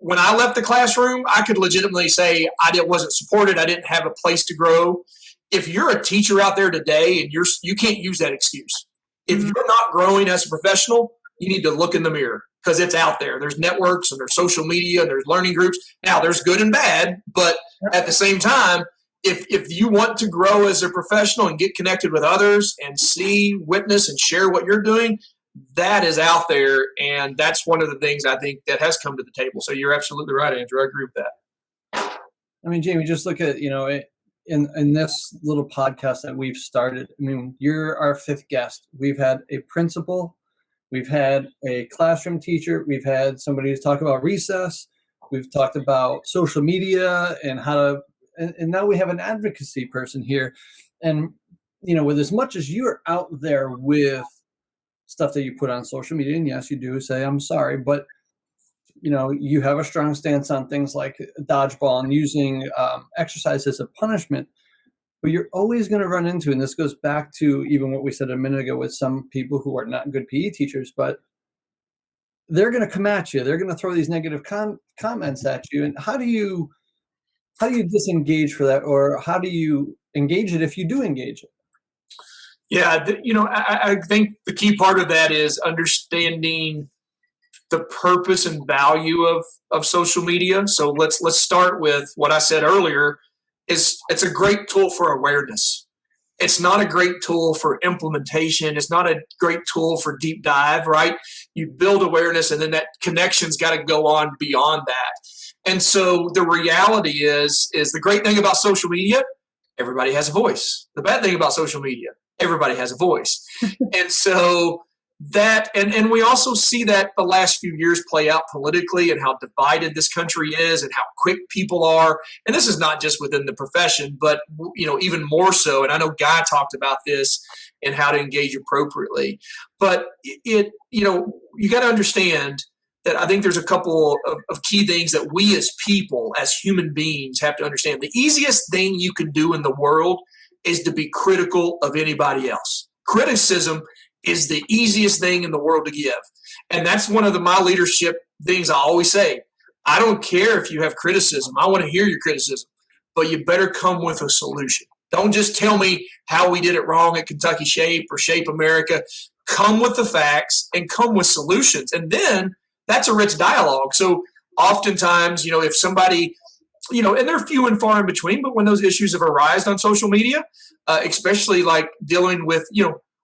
when I left the classroom, I could legitimately say wasn't supported. I didn't have a place to grow. If you're a teacher out there today and you can't use that excuse. If you're not growing as a professional, you need to look in the mirror because it's out there. There's networks and there's social media and there's learning groups. Now, there's good and bad, but at the same time, if you want to grow as a professional and get connected with others and see, witness, and share what you're doing, that is out there, and that's one of the things I think that has come to the table. So you're absolutely right, Andrew. I agree with that. I mean, Jamie, just look at, in this little podcast that we've started, I mean, you're our fifth guest. We've had a principal, we've had a classroom teacher, we've had somebody who's talked about recess, we've talked about social media and how to, and now we have an advocacy person here. And, with as much as you're out there with stuff that you put on social media, and yes, you do say, I'm sorry, but you have a strong stance on things like dodgeball and using exercise as a punishment, but you're always going to run into, and this goes back to even what we said a minute ago with some people who are not good PE teachers, but they're going to come at you. They're going to throw these negative comments at you. And how do you disengage for that, or how do you engage it if you do engage it? Yeah, I think the key part of that is understanding the purpose and value of social media. So let's start with what I said earlier. It's a great tool for awareness. It's not a great tool for implementation. It's not a great tool for deep dive, right? You build awareness, and then that connection's got to go on beyond that. And so the reality is the great thing about social media, everybody has a voice. The bad thing about social media, everybody has a voice. And so that, and we also see that the last few years play out politically and how divided this country is and how quick people are. And this is not just within the profession, but, even more so. And I know Guy talked about this and how to engage appropriately. But you got to understand that I think there's a couple of key things that we as people, as human beings, have to understand. The easiest thing you can do in the world is to be critical of anybody else. Criticism is the easiest thing in the world to give. And that's one of my leadership things I always say. I don't care if you have criticism. I want to hear your criticism, but you better come with a solution. Don't just tell me how we did it wrong at Kentucky Shape or Shape America. Come with the facts and come with solutions. And then that's a rich dialogue. So oftentimes, if somebody, and they're few and far in between, but when those issues have arisen on social media, especially like dealing with,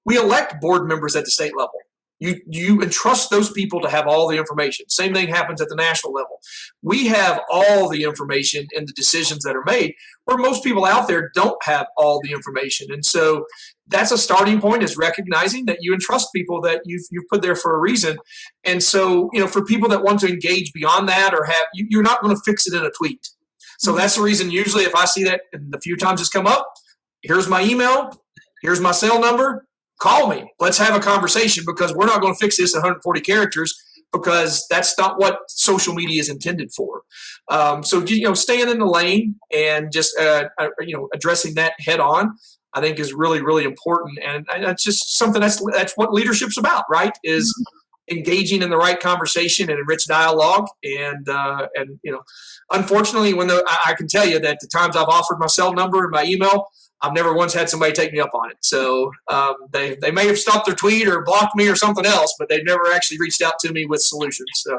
we elect board members at the state level. You entrust those people to have all the information. Same thing happens at the national level. We have all the information in the decisions that are made, where most people out there don't have all the information. And so that's a starting point, is recognizing that you entrust people that you've put there for a reason. And so, for people that want to engage beyond that, or you're not going to fix it in a tweet. So that's the reason usually if I see that, and the few times it's come up, here's my email, here's my cell number, call me. Let's have a conversation, because we're not going to fix this in 140 characters, because that's not what social media is intended for. So, staying in the lane and just, addressing that head on, I think is really, really important. And that's just something that's what leadership's about, right? Is engaging in the right conversation and a rich dialogue. And unfortunately, I can tell you that the times I've offered my cell number and my email, I've never once had somebody take me up on it. So they may have stopped their tweet or blocked me or something else, but they've never actually reached out to me with solutions. So.